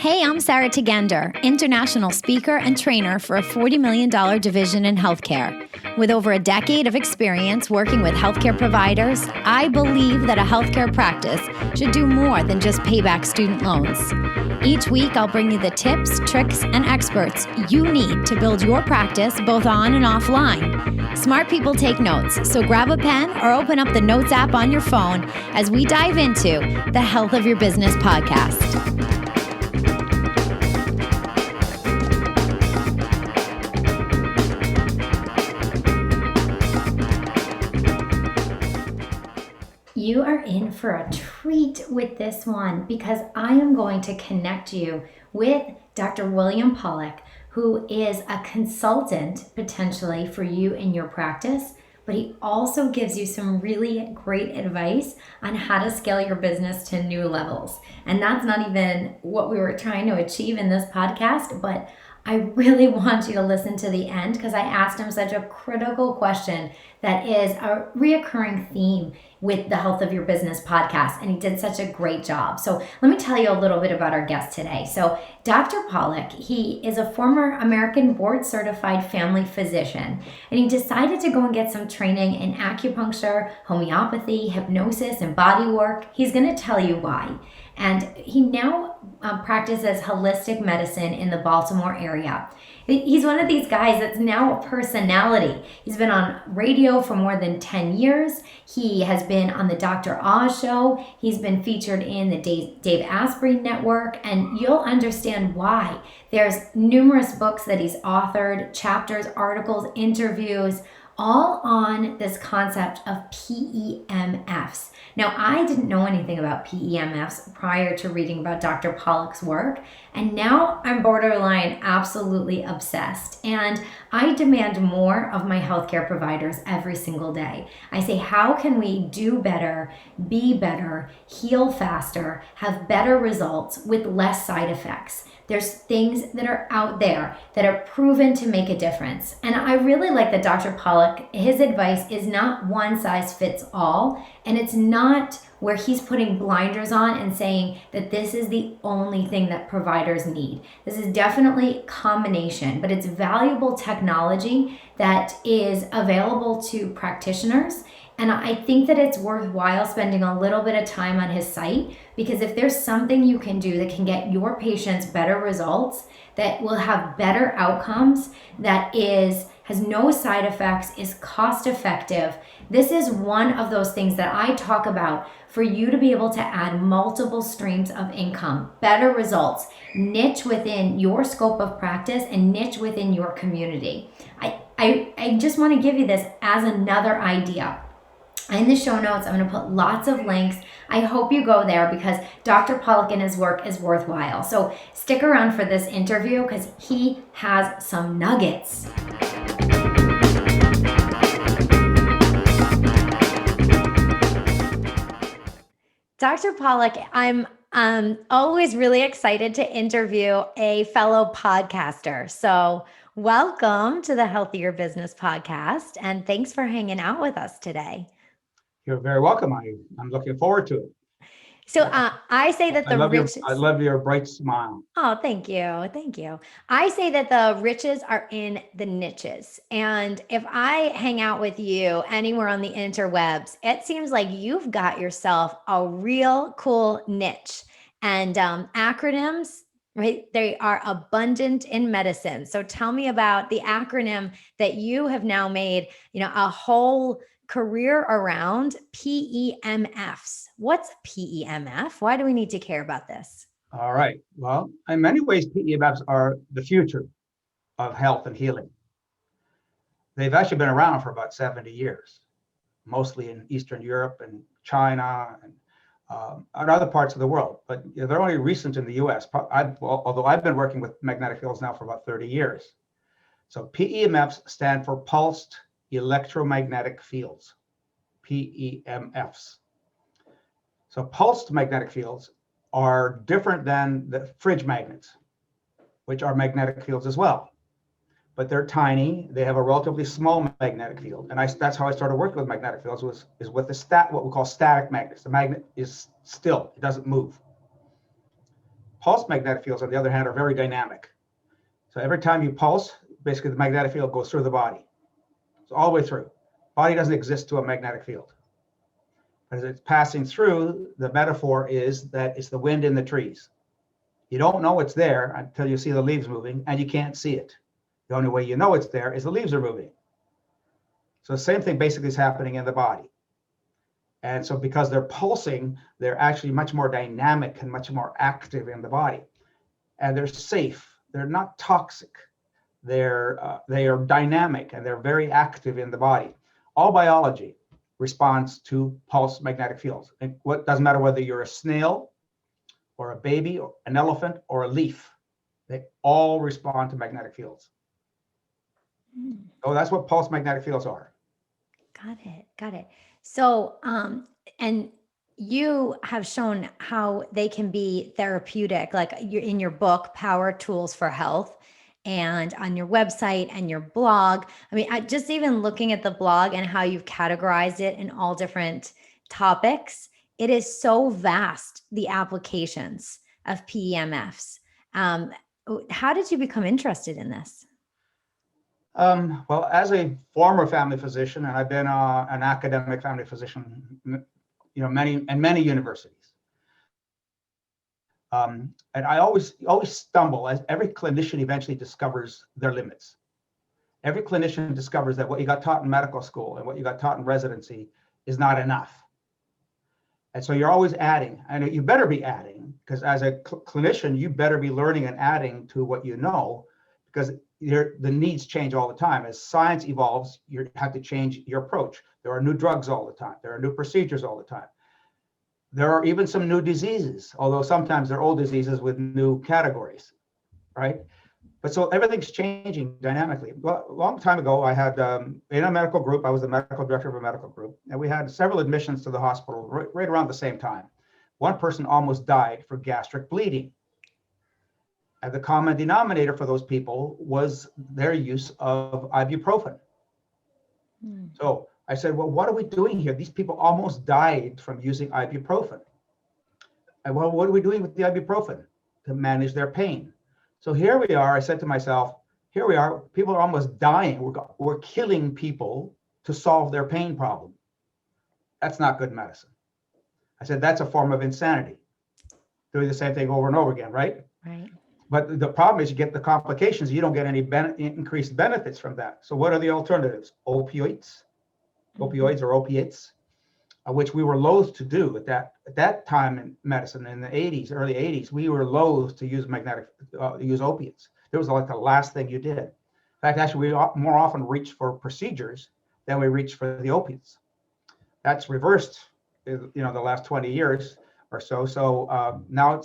Hey, I'm Sarah Tugender, international speaker and trainer for a $40 million division in healthcare. With over a decade of experience working with healthcare providers, I believe that a healthcare practice should do more than just pay back student loans. Each week, I'll bring you the tips, tricks, and experts you need to build your practice both on and offline. Smart people take notes, so grab a pen or open up the Notes app on your phone as we dive into the Health of Your Business podcast. You are in for a treat with this one because I am going to connect you with Dr. William Pollock, who is a consultant potentially for you in your practice, but he also gives you some really great advice on how to scale your business to new levels. And that's not even what we were trying to achieve in this podcast, but I really want you to listen to the end because I asked him such a critical question that is a reoccurring theme with the Health of Your Business podcast, and he did such a great job. So let me tell you a little bit about our guest today. So Dr. Pollock, he is a former American board certified family physician, and he decided to go and get some training in acupuncture, homeopathy, hypnosis, and body work. He's going to tell you why. And he now practices holistic medicine in the Baltimore area. He's one of these guys that's now a personality. He's been on radio for more than 10 years. He has been on the Dr. Oz show. He's been featured in the Dave Asprey Network, and you'll understand why. There's numerous books that he's authored, chapters, articles, interviews, all on this concept of PEMFs. Now, I didn't know anything about PEMFs prior to reading about Dr. Pollock's work, and now I'm borderline absolutely obsessed. And I demand more of my healthcare providers every single day. I say, how can we do better, be better, heal faster, have better results with less side effects? There's things that are out there that are proven to make a difference. And I really like that Dr. Pollock, his advice is not one size fits all. And it's not where he's putting blinders on and saying that this is the only thing that providers need. This is definitely a combination, but it's valuable technology that is available to practitioners. And I think that it's worthwhile spending a little bit of time on his site, because if there's something you can do that can get your patients better results, that will have better outcomes, that has no side effects, is cost effective, this is one of those things that I talk about for you to be able to add multiple streams of income, better results, niche within your scope of practice and niche within your community. I just want to give you this as another idea. In the show notes, I'm going to put lots of links. I hope you go there because Dr. Pollock and his work is worthwhile. So stick around for this interview because he has some nuggets. Dr. Pollock, I'm always really excited to interview a fellow podcaster. So welcome to the Health of Your Business podcast, and thanks for hanging out with us today. You're very welcome. I'm looking forward to it. So I say that the riches... I love your bright smile. Oh, thank you. Thank you. I say that the riches are in the niches. And if I hang out with you anywhere on the interwebs, it seems like you've got yourself a real cool niche. And acronyms, right? They are abundant in medicine. So tell me about the acronym that you have now made, a whole career around, PEMFs. What's PEMF? Why do we need to care about this? All right. Well, in many ways, PEMFs are the future of health and healing. They've actually been around for about 70 years, mostly in Eastern Europe and China and other parts of the world. But they're only recent in the US, although I've been working with magnetic fields now for about 30 years. So PEMFs stand for pulsed electromagnetic fields, PEMFs. So pulsed magnetic fields are different than the fridge magnets, which are magnetic fields as well. But they're tiny. They have a relatively small magnetic field. And that's how I started working with magnetic fields, is with what we call static magnets. The magnet is still, it doesn't move. Pulse magnetic fields, on the other hand, are very dynamic. So every time you pulse, basically the magnetic field goes through the body. So all the way through. Body doesn't exist to a magnetic field. As it's passing through, the metaphor is that it's the wind in the trees. You don't know it's there until you see the leaves moving, and you can't see it. The only way you know it's there is the leaves are moving. So the same thing basically is happening in the body. And so because they're pulsing, they're actually much more dynamic and much more active in the body. And they're safe. They're not toxic. They are dynamic, and they're very active in the body. All biology responds to pulse magnetic fields. And what doesn't matter whether you're a snail or a baby, or an elephant, or a leaf, they all respond to magnetic fields. So that's what pulse magnetic fields are. Got it. So, and you have shown how they can be therapeutic, like you're in your book, Power Tools for Health, and on your website and your blog. I mean, just even looking at the blog and how you've categorized it in all different topics, it is so vast, the applications of PEMFs. How did you become interested in this? Well, as a former family physician, and I've been an academic family physician, many universities. And I always stumble, as every clinician eventually discovers their limits. Every clinician discovers that what you got taught in medical school and what you got taught in residency is not enough. And so you're always adding, and you better be adding, because as a clinician, you better be learning and adding to what you know, because the needs change all the time. As science evolves, you have to change your approach. There are new drugs all the time. There are new procedures all the time. There are even some new diseases, although sometimes they're old diseases with new categories, right? But so everything's changing dynamically. Well, a long time ago, I had, in a medical group, I was the medical director of a medical group, and we had several admissions to the hospital right around the same time. One person almost died for gastric bleeding. And the common denominator for those people was their use of ibuprofen. So I said, well, what are we doing here? These people almost died from using ibuprofen. And well, what are we doing with the ibuprofen? To manage their pain. So here we are, I said to myself, here we are, people are almost dying. We're killing people to solve their pain problem. That's not good medicine. I said, that's a form of insanity. Doing the same thing over and over again, right? Right. But the problem is you get the complications. You don't get any increased benefits from that. So what are the alternatives? Opioids or opiates, which we were loath to do at that time in medicine in the 80s, early 80s. We were loath to use use opiates. It was like the last thing you did. In fact, actually, we more often reached for procedures than we reached for the opiates. That's reversed, the last 20 years or so. So now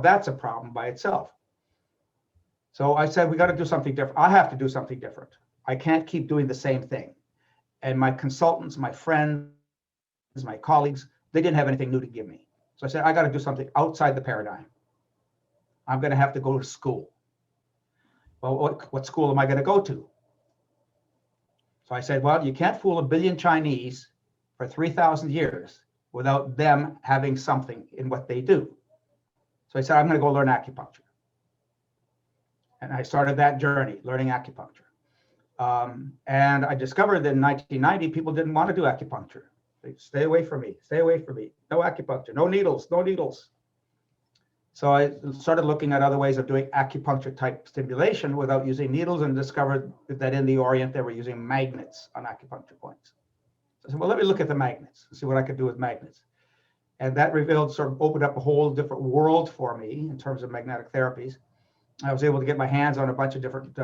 that's a problem by itself. So I said, we got to do something different. I have to do something different. I can't keep doing the same thing. And my consultants, my friends, my colleagues, they didn't have anything new to give me. So I said, I got to do something outside the paradigm. I'm going to have to go to school. Well, what school am I going to go to? So I said, well, you can't fool 1 billion Chinese for 3,000 years without them having something in what they do. So I said, I'm going to go learn acupuncture. And I started that journey, learning acupuncture. And I discovered that in 1990, people didn't want to do acupuncture. They stay away from me, no acupuncture, no needles. So I started looking at other ways of doing acupuncture type stimulation without using needles, and discovered that in the Orient, they were using magnets on acupuncture points. So I said, well, let me look at the magnets and see what I could do with magnets. And that opened up a whole different world for me in terms of magnetic therapies. I was able to get my hands on a bunch of different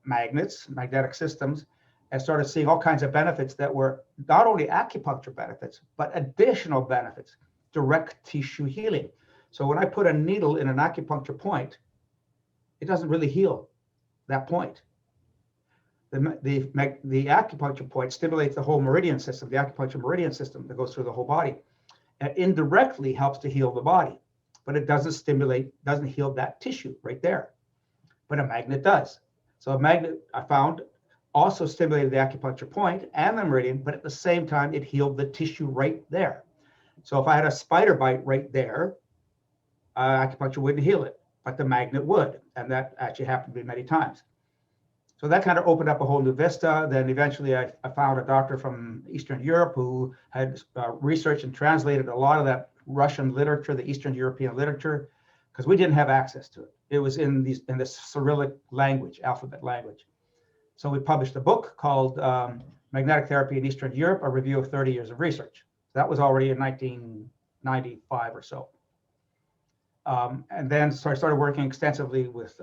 magnets, magnetic systems, and started seeing all kinds of benefits that were not only acupuncture benefits, but additional benefits, direct tissue healing. So when I put a needle in an acupuncture point, it doesn't really heal that point. The acupuncture point stimulates the whole meridian system, the acupuncture meridian system that goes through the whole body, and indirectly helps to heal the body, but it doesn't heal that tissue right there. But a magnet does. So a magnet, I found, also stimulated the acupuncture point and the meridian, but at the same time, it healed the tissue right there. So if I had a spider bite right there, acupuncture wouldn't heal it. but the magnet would. And that actually happened to me many times. So that kind of opened up a whole new vista. Then eventually I found a doctor from Eastern Europe who had researched and translated a lot of that Russian literature, the Eastern European literature, because we didn't have access to it. It was in this Cyrillic language, alphabet language. So we published a book called Magnetic Therapy in Eastern Europe, a review of 30 years of research. That was already in 1995 or so. And then so I started working extensively with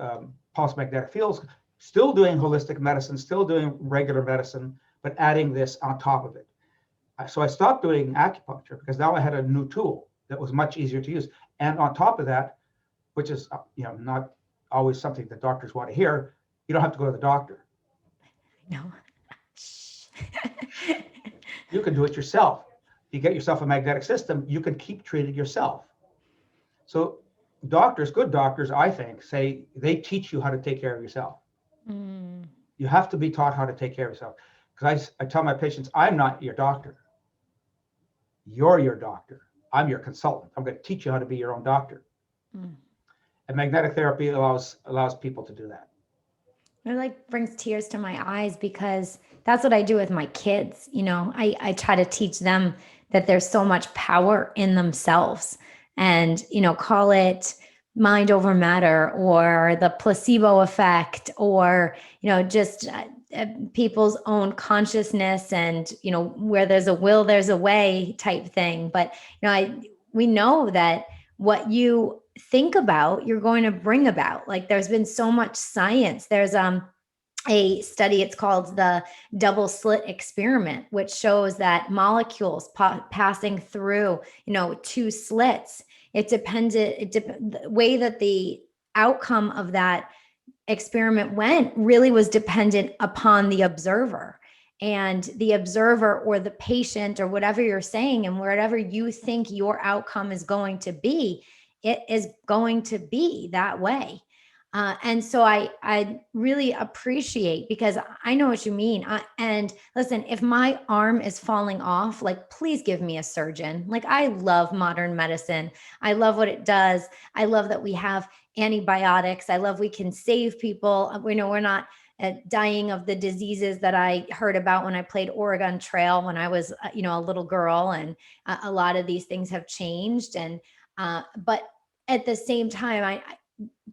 pulse magnetic fields, still doing holistic medicine, still doing regular medicine, but adding this on top of it. So I stopped doing acupuncture because now I had a new tool that was much easier to use. And on top of that, which is not always something that doctors want to hear, you don't have to go to the doctor. No. You can do it yourself. You get yourself a magnetic system, you can keep treating yourself. So doctors, good doctors, I think, say they teach you how to take care of yourself. Mm. You have to be taught how to take care of yourself. Because I tell my patients, I'm not your doctor. You're your doctor. I'm your consultant. I'm going to teach you how to be your own doctor. Mm. And magnetic therapy allows people to do that. It brings tears to my eyes because that's what I do with my kids. I try to teach them that there's so much power in themselves, and, call it mind over matter or the placebo effect, or, just people's own consciousness and, where there's a will, there's a way type thing. But, we know that what you think about, you're going to bring about. Like, there's been so much science. There's a study, it's called the double slit experiment, which shows that molecules passing through, two slits, the way that the outcome of that experiment went really was dependent upon the observer. And the observer or the patient or whatever you're saying, and wherever you think your outcome is going to be, it is going to be that way. And so I really appreciate, because I know what you mean. And listen, if my arm is falling off, please give me a surgeon. I love modern medicine. I love what it does. I love that we have antibiotics. I love we can save people. We know we're not dying of the diseases that I heard about when I played Oregon Trail when I was, a little girl. And a lot of these things have changed. And but at the same time,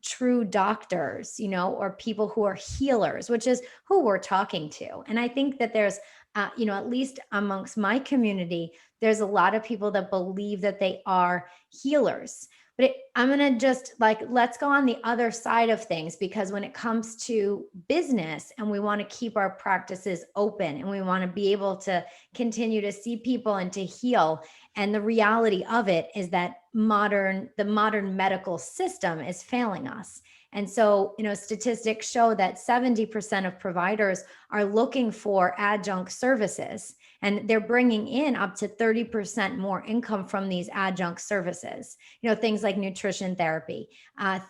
true doctors, or people who are healers, which is who we're talking to. And I think that there's, at least amongst my community, there's a lot of people that believe that they are healers. But I'm going to just let's go on the other side of things, because when it comes to business and we want to keep our practices open and we want to be able to continue to see people and to heal. And the reality of it is that the modern medical system is failing us. And so, statistics show that 70% of providers are looking for adjunct services, and they're bringing in up to 30% more income from these adjunct services. Things like nutrition therapy,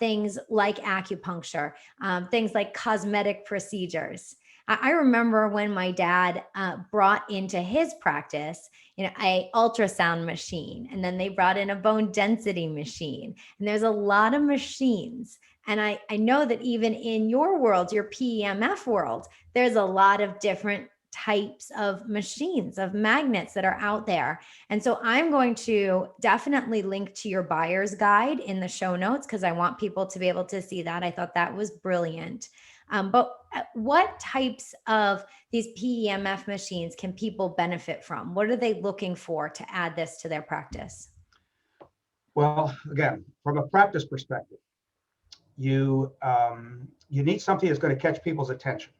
things like acupuncture, things like cosmetic procedures. I remember when my dad brought into his practice, a ultrasound machine, and then they brought in a bone density machine. And there's a lot of machines. And I know that even in your world, your PEMF world, there's a lot of different types of machines, of magnets that are out there. And so I'm going to definitely link to your buyer's guide in the show notes, because I want people to be able to see that. I thought that was brilliant. But what types of these PEMF machines can people benefit from? What are they looking for to add this to their practice? Well, again, from a practice perspective, you need something that's going to catch people's attention,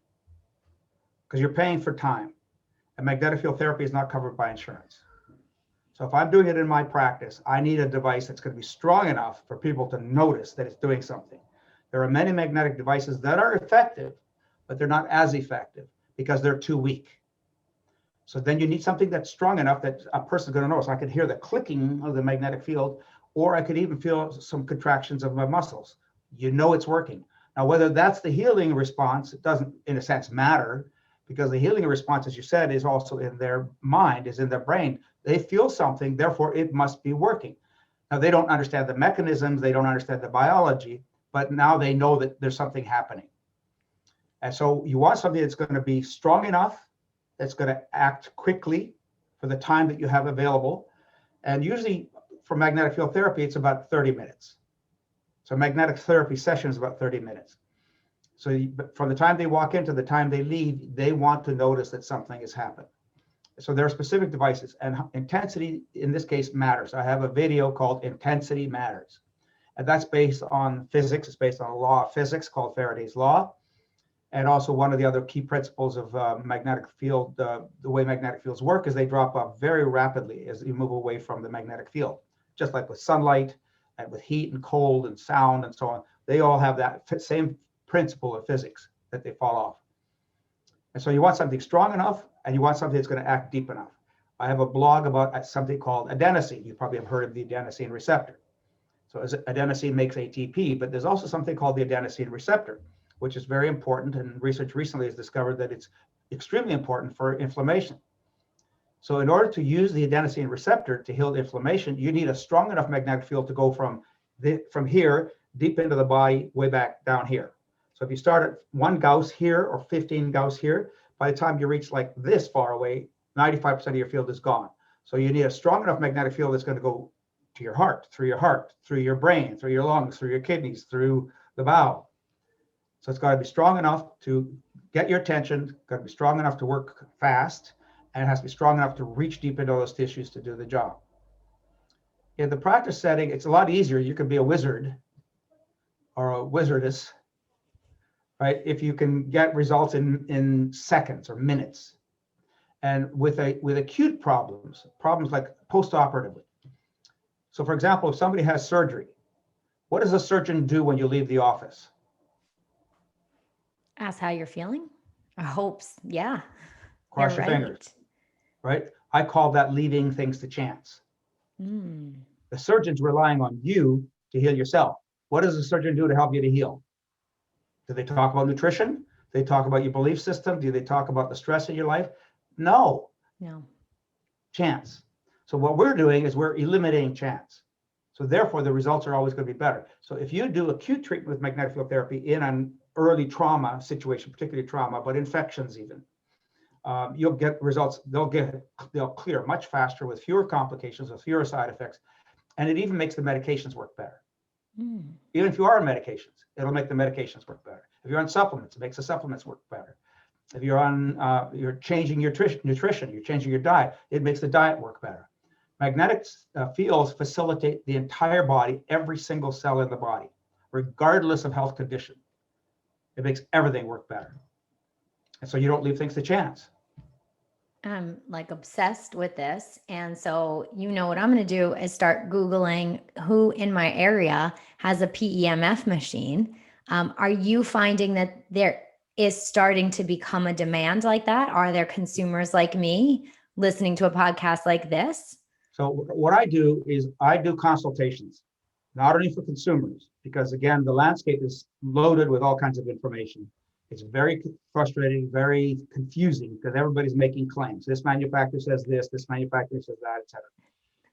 because you're paying for time, and magnetic field therapy is not covered by insurance. So if I'm doing it in my practice, I need a device that's going to be strong enough for people to notice that it's doing something. There are many magnetic devices that are effective, but they're not as effective because they're too weak. So then you need something that's strong enough that a person's going to notice. I could hear the clicking of the magnetic field, or I could even feel some contractions of my muscles. It's working. Now, whether that's the healing response, it doesn't, in a sense, matter, because the healing response, as you said, is also in their mind, is in their brain. They feel something, therefore it must be working. Now, they don't understand the mechanisms, they don't understand the biology, but now they know that there's something happening. And so you want something that's going to be strong enough, that's going to act quickly for the time that you have available. And usually for magnetic field therapy, it's about 30 minutes. So magnetic therapy session is about 30 minutes. So from the time they walk in to the time they leave, they want to notice that something has happened. So there are specific devices, and intensity in this case matters. I have a video called Intensity Matters. And that's based on physics. It's based on a law of physics called Faraday's Law. And also one of the other key principles of magnetic field, the way magnetic fields work is they drop off very rapidly as you move away from the magnetic field. Just like with sunlight and with heat and cold and sound and so on, they all have that same principle of physics that they fall off. And so you want something strong enough, and you want something that's going to act deep enough. I have a blog about something called adenosine. You probably have heard of the adenosine receptor. So adenosine makes ATP, but there's also something called the adenosine receptor, which is very important, and research recently has discovered that it's extremely important for inflammation. So in order to use the adenosine receptor to heal inflammation, you need a strong enough magnetic field to go from here deep into the body, way back down here. So if you start at 1 Gauss here or 15 Gauss here, by the time you reach like this far away, 95% of your field is gone. So you need a strong enough magnetic field that's going to go to your heart, through your brain, through your lungs, through your kidneys, through the bowel. So it's got to be strong enough to get your attention, got to be strong enough to work fast, and it has to be strong enough to reach deep into those tissues to do the job. In the practice setting, it's a lot easier. You can be a wizard or a wizardess, right? If you can get results in seconds or minutes. And with acute problems like post-operatively. So for example, if somebody has surgery, what does a surgeon do when you leave the office? Ask how you're feeling. I hope, yeah. Cross your fingers, right? I call that leaving things to chance. The surgeon's relying on you to heal yourself. What does a surgeon do to help you to heal? Do they talk about nutrition? Do they talk about your belief system? Do they talk about the stress in your life? No. Chance. So what we're doing is we're eliminating chance. So therefore, the results are always going to be better. So if you do acute treatment with magnetic field therapy in an early trauma situation, particularly trauma, but infections even, you'll get results. They'll clear much faster with fewer complications, with fewer side effects, and it even makes the medications work better. Even if you are on medications, it'll make the medications work better. If you're on supplements, it makes the supplements work better. If you're on, you're changing your nutrition, you're changing your diet, it makes the diet work better. Magnetic fields facilitate the entire body, every single cell in the body, regardless of health condition. It makes everything work better. And so you don't leave things to chance. I'm like obsessed with this. And so, what I'm going to do is start Googling who in my area has a PEMF machine. Are you finding that there is starting to become a demand like that? Are there consumers like me listening to a podcast like this? So what I do is I do consultations, not only for consumers, because again, the landscape is loaded with all kinds of information. It's very frustrating, very confusing because everybody's making claims. This manufacturer says this manufacturer says that, et cetera.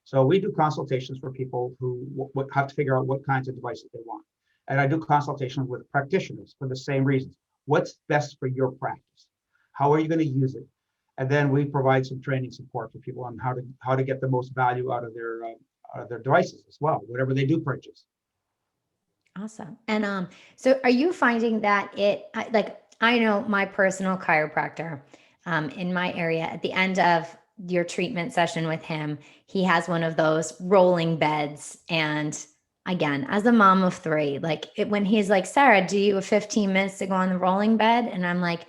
So we do consultations for people who have to figure out what kinds of devices they want. And I do consultations with practitioners for the same reasons. What's best for your practice? How are you going to use it? And then we provide some training support for people on how to get the most value out of their devices as well, whatever they do purchase. Awesome. And so are you finding that I know my personal chiropractor in my area, at the end of your treatment session with him, he has one of those rolling beds. And again, as a mom of 3, when he's like, Sarah, do you have 15 minutes to go on the rolling bed? And I'm like,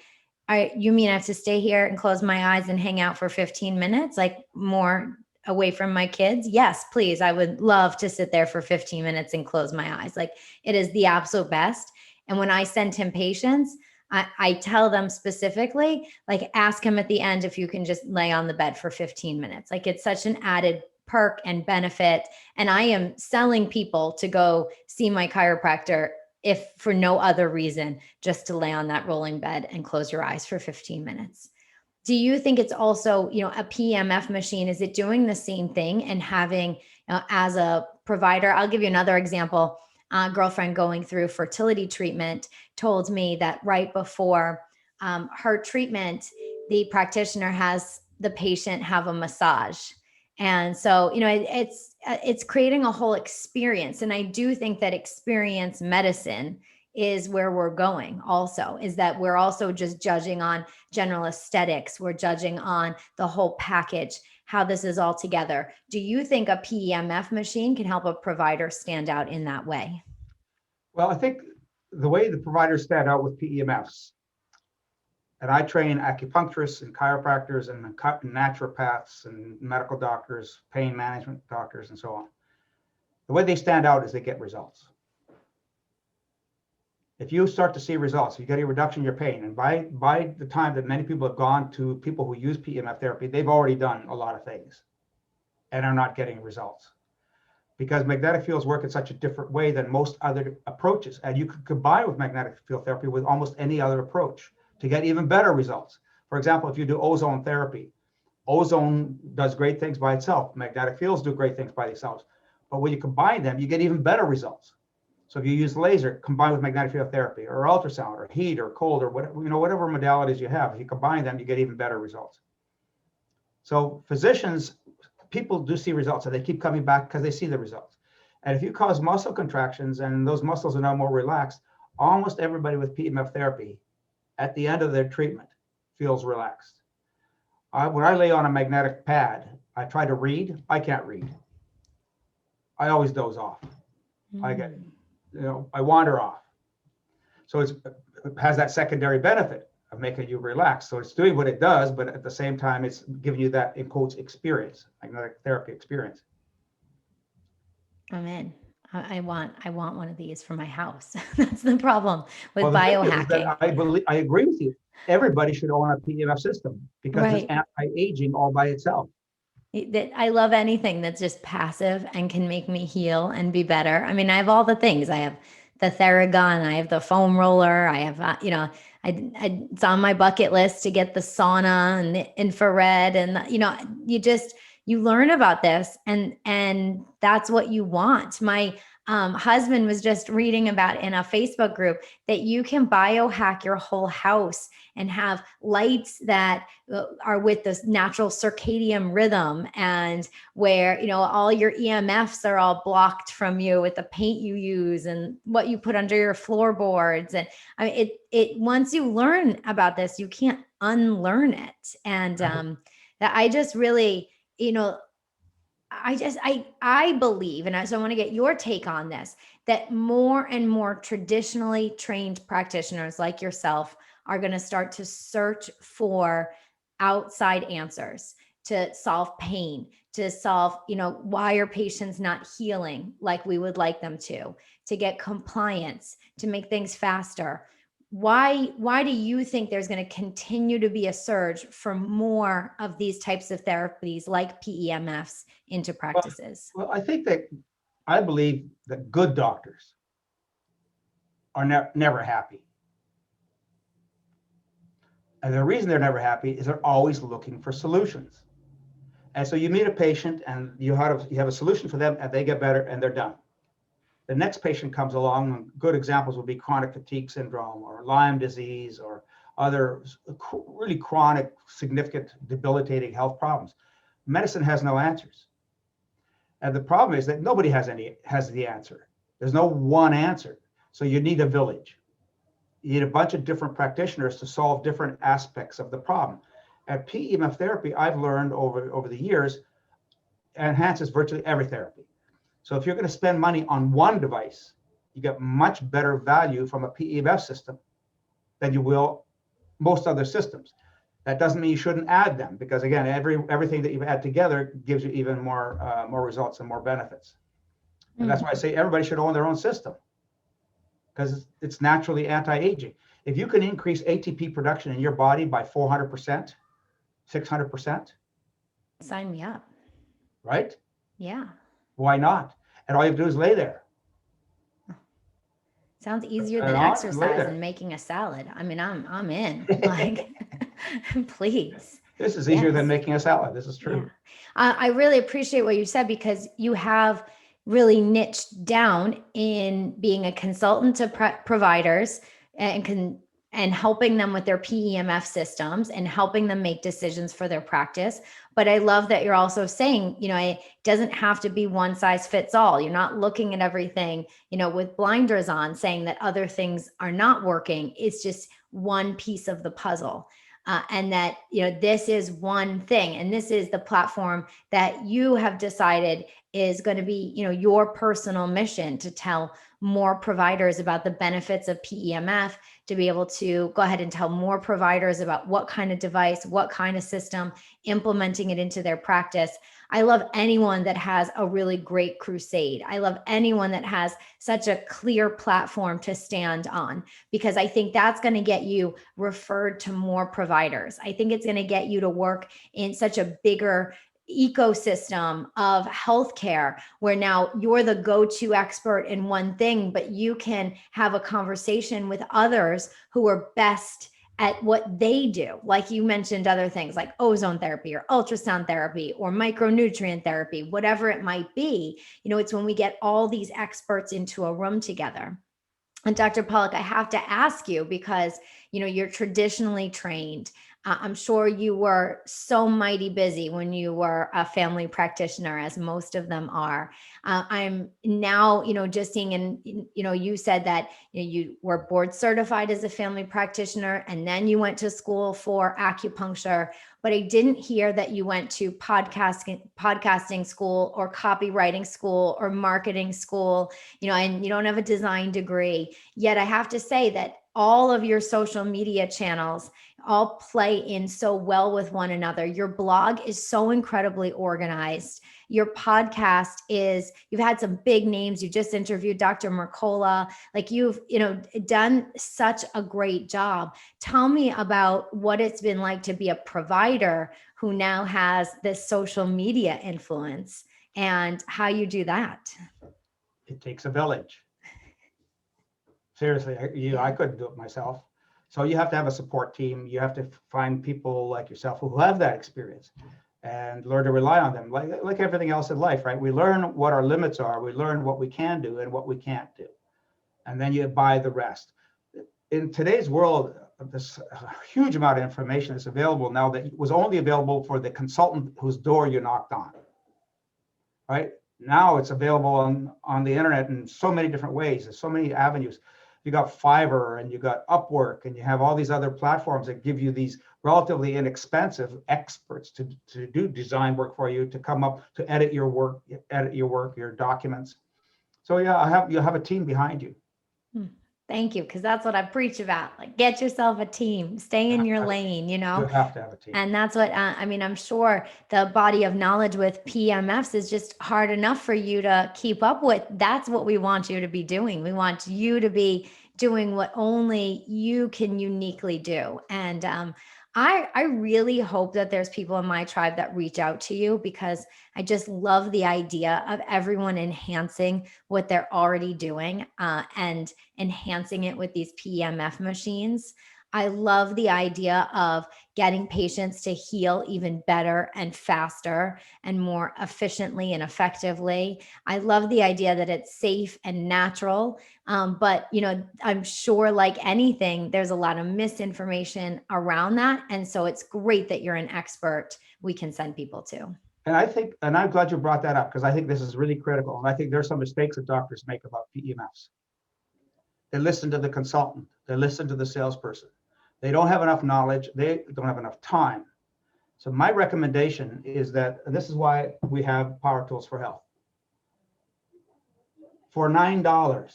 you mean I have to stay here and close my eyes and hang out for 15 minutes, like more away from my kids? Yes, please. I would love to sit there for 15 minutes and close my eyes. Like, it is the absolute best. And when I send him patients, I tell them specifically, like, ask him at the end if you can just lay on the bed for 15 minutes. Like, it's such an added perk and benefit. And I am selling people to go see my chiropractor if for no other reason, just to lay on that rolling bed and close your eyes for 15 minutes. Do you think it's also, a PEMF machine, is it doing the same thing and having, as a provider? I'll give you another example. girlfriend going through fertility treatment told me that right before her treatment, the practitioner has the patient have a massage. And so, it's creating a whole experience. And I do think that experience medicine is where we're going also, is that we're also just judging on general aesthetics. We're judging on the whole package, how this is all together. Do you think a PEMF machine can help a provider stand out in that way? Well, I think the way the providers stand out with PEMFs, and I train acupuncturists and chiropractors and naturopaths and medical doctors, pain management doctors, and so on. The way they stand out is they get results. If you start to see results, you get a reduction in your pain. And by the time that many people have gone to people who use PEMF therapy, they've already done a lot of things and are not getting results. Because magnetic fields work in such a different way than most other approaches. And you could combine with magnetic field therapy with almost any other approach to get even better results. For example, if you do ozone therapy, ozone does great things by itself. Magnetic fields do great things by themselves. But when you combine them, you get even better results. So if you use laser combined with magnetic field therapy or ultrasound or heat or cold or whatever modalities you have, if you combine them, you get even better results. So people do see results, and they keep coming back because they see the results. And if you cause muscle contractions and those muscles are now more relaxed, almost everybody with PEMF therapy at the end of their treatment feels relaxed. When I lay on a magnetic pad, I try to read. I can't read. I always doze off. I wander off. So it has that secondary benefit of making you relax. So it's doing what it does, but at the same time, it's giving you that, in quotes, experience, magnetic therapy experience. I'm in. I want one of these for my house. That's the problem with biohacking. I agree with you. Everybody should own a PEMF system because it's anti-aging all by itself. I love anything that's just passive and can make me heal and be better. I mean, I have all the things. I have the Theragun, I have the foam roller, I have, it's on my bucket list to get the sauna and the infrared. And, you learn about this and that's what you want. My husband was just reading about in a Facebook group that you can biohack your whole house and have lights that are with this natural circadian rhythm, and where, all your EMFs are all blocked from you with the paint you use and what you put under your floorboards. And I mean, it once you learn about this, you can't unlearn it. And that I just really, I believe, and so I want to get your take on this, that more and more traditionally trained practitioners like yourself are going to start to search for outside answers to solve pain, to solve, why are patients not healing like we would like them to get compliance, to make things faster. Why do you think there's going to continue to be a surge for more of these types of therapies like PEMFs into practices? Well, I believe that good doctors are never happy. And the reason they're never happy is they're always looking for solutions. And so you meet a patient and you have a solution for them and they get better and they're done. The next patient comes along, and good examples would be chronic fatigue syndrome or Lyme disease or other really chronic, significant, debilitating health problems. Medicine has no answers. And the problem is that nobody has the answer. There's no one answer. So you need a village. You need a bunch of different practitioners to solve different aspects of the problem. And PEMF therapy, I've learned over the years, enhances virtually every therapy. So if you're going to spend money on one device, you get much better value from a PEMF system than you will most other systems. That doesn't mean you shouldn't add them, because again, everything that you add together gives you even more results and more benefits. And that's why I say everybody should own their own system, because it's naturally anti-aging. If you can increase ATP production in your body by 400%, 600%. Sign me up. Right? Yeah. Why not? And all you have to do is lay there. Sounds easier than exercise and making a salad. I mean, I'm in. Like, please. This is easier than making a salad. This is true. Yeah. I really appreciate what you said, because you have really niched down in being a consultant to providers and helping them with their PEMF systems and helping them make decisions for their practice. But I love that you're also saying, it doesn't have to be one size fits all. You're not looking at everything, with blinders on, saying that other things are not working. It's just one piece of the puzzle. And that, this is one thing. And this is the platform that you have decided is going to be, your personal mission to tell more providers about the benefits of PEMF, to be able to go ahead and tell more providers about what kind of device, what kind of system, implementing it into their practice. I love anyone that has a really great crusade. I love anyone that has such a clear platform to stand on, because I think that's going to get you referred to more providers. I think it's going to get you to work in such a bigger ecosystem of healthcare, where now you're the go-to expert in one thing, but you can have a conversation with others who are best at what they do. Like you mentioned, other things like ozone therapy or ultrasound therapy or micronutrient therapy, whatever it might be. It's when we get all these experts into a room together. And Dr. Pollock, I have to ask you, because, you're traditionally trained. I'm sure you were so mighty busy when you were a family practitioner, as most of them are. I'm now, just seeing, and, you said that you were board certified as a family practitioner, and then you went to school for acupuncture, but I didn't hear that you went to podcasting school or copywriting school or marketing school, and you don't have a design degree. Yet I have to say that all of your social media channels all play in so well with one another. Your blog is so incredibly organized. Your podcast you've had some big names. You just interviewed Dr. Mercola. Like you've, done such a great job. Tell me about what it's been like to be a provider who now has this social media influence, and how you do that. It takes a village. Seriously, I couldn't do it myself. So you have to have a support team. You have to find people like yourself who have that experience and learn to rely on them. Like everything else in life, right? We learn what our limits are. We learn what we can do and what we can't do. And then you buy the rest. In today's world, this huge amount of information is available now that was only available for the consultant whose door you knocked on, right? Now it's available on the internet in so many different ways. There's so many avenues. You got Fiverr and you got Upwork, and you have all these other platforms that give you these relatively inexpensive experts to do design work for you, to come up, to edit your work, your documents. So yeah, you'll have a team behind you. Thank you, because that's what I preach about. Like, get yourself a team, stay in your lane, You have to have a team. And that's what, I'm sure the body of knowledge with PEMFs is just hard enough for you to keep up with. That's what we want you to be doing. We want you to be doing what only you can uniquely do. And I really hope that there's people in my tribe that reach out to you, because I just love the idea of everyone enhancing what they're already doing and enhancing it with these PEMF machines. I love the idea of getting patients to heal even better and faster and more efficiently and effectively. I love the idea that it's safe and natural. But, I'm sure, like anything, there's a lot of misinformation around that. And so it's great that you're an expert we can send people to. And I'm glad you brought that up, because I think this is really critical. And I think there's some mistakes that doctors make about PEMFs. They listen to the consultant. They listen to the salesperson. They don't have enough knowledge. They don't have enough time. So my recommendation is that, and this is why we have Power Tools for Health. For $9,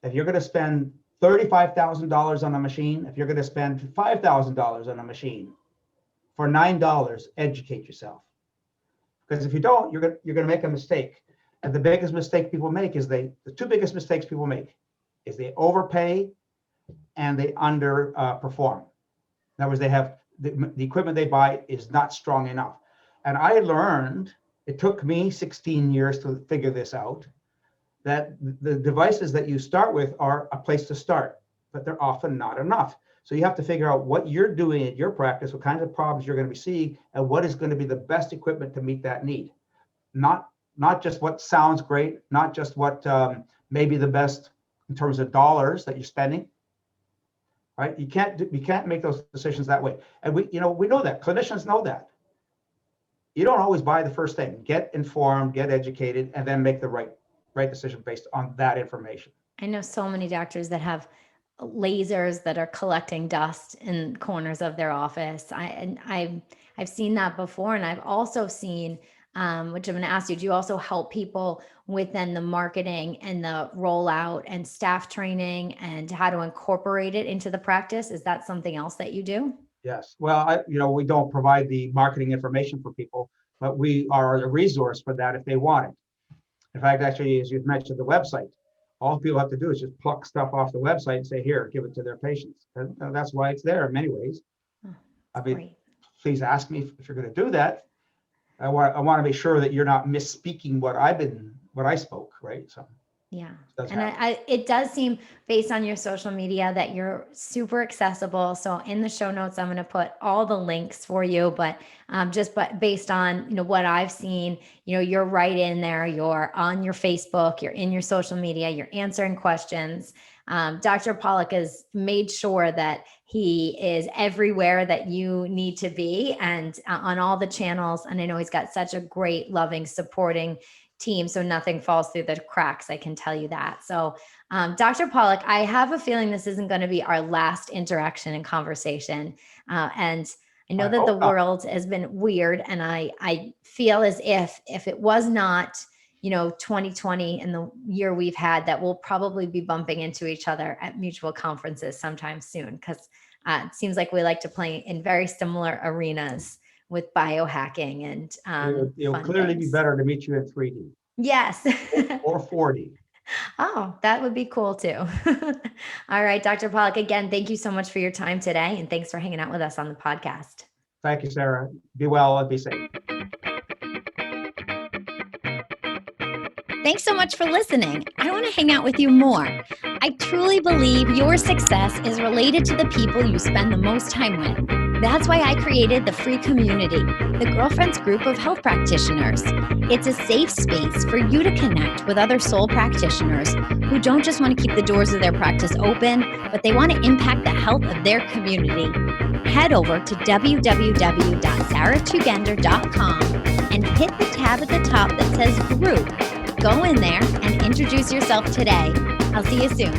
if you're going to spend $35,000 on a machine, if you're going to spend $5,000 on a machine, for $9, educate yourself. Because if you don't, you're going to make a mistake. And the biggest mistake people make is the two biggest mistakes people make is they overpay and they underperform. In other words, they have the equipment they buy is not strong enough. And I learned, it took me 16 years to figure this out, that the devices that you start with are a place to start, but they're often not enough. So you have to figure out what you're doing at your practice, what kinds of problems you're going to be seeing, and what is going to be the best equipment to meet that need. Not not just what sounds great, not just what may be the best in terms of dollars that you're spending. Right? You can't make those decisions that way. And we know that. Clinicians know that. You don't always buy the first thing. Get informed, get educated, and then make the right decision based on that information. I know so many doctors that have lasers that are collecting dust in corners of their office. I've seen that before, and I've also seen, which I'm going to ask you, do you also help people with then the marketing and the rollout and staff training and how to incorporate it into the practice? Is that something else that you do? Yes. Well, we don't provide the marketing information for people, but we are a resource for that if they want it. In fact, actually, as you've mentioned, the website, all people have to do is just pluck stuff off the website and say, here, give it to their patients. And that's why it's there in many ways. I mean, Great. Please ask me if you're going to do that. I want to be sure that you're not misspeaking what I spoke, right? So Yeah. Does And happen. it does seem based on your social media that you're super accessible. So in the show notes, I'm going to put all the links for you, but based on, what I've seen, you're right in there, you're on your Facebook, you're in your social media, you're answering questions. Dr. Pollock has made sure that he is everywhere that you need to be and on all the channels. And I know he's got such a great, loving, supporting team, so nothing falls through the cracks. I can tell you that. So, Dr. Pollock, I have a feeling this isn't going to be our last interaction and conversation. And I know that the world has been weird, and I feel as if it was not, 2020 and the year we've had, that we'll probably be bumping into each other at mutual conferences sometime soon, because it seems like we like to play in very similar arenas with biohacking and It'll clearly be better to meet you in 3D. Yes. or 4D. Oh, that would be cool too. All right, Dr. Pollock, again, thank you so much for your time today, and thanks for hanging out with us on the podcast. Thank you, Sarah. Be well and be safe. Thanks so much for listening. I want to hang out with you more. I truly believe your success is related to the people you spend the most time with. That's why I created the free community, the Girlfriends Group of Health Practitioners. It's a safe space for you to connect with other soul practitioners who don't just want to keep the doors of their practice open, but they want to impact the health of their community. Head over to www.sarah.tugender.com and hit the tab at the top that says Group. Go in there and introduce yourself today. I'll see you soon.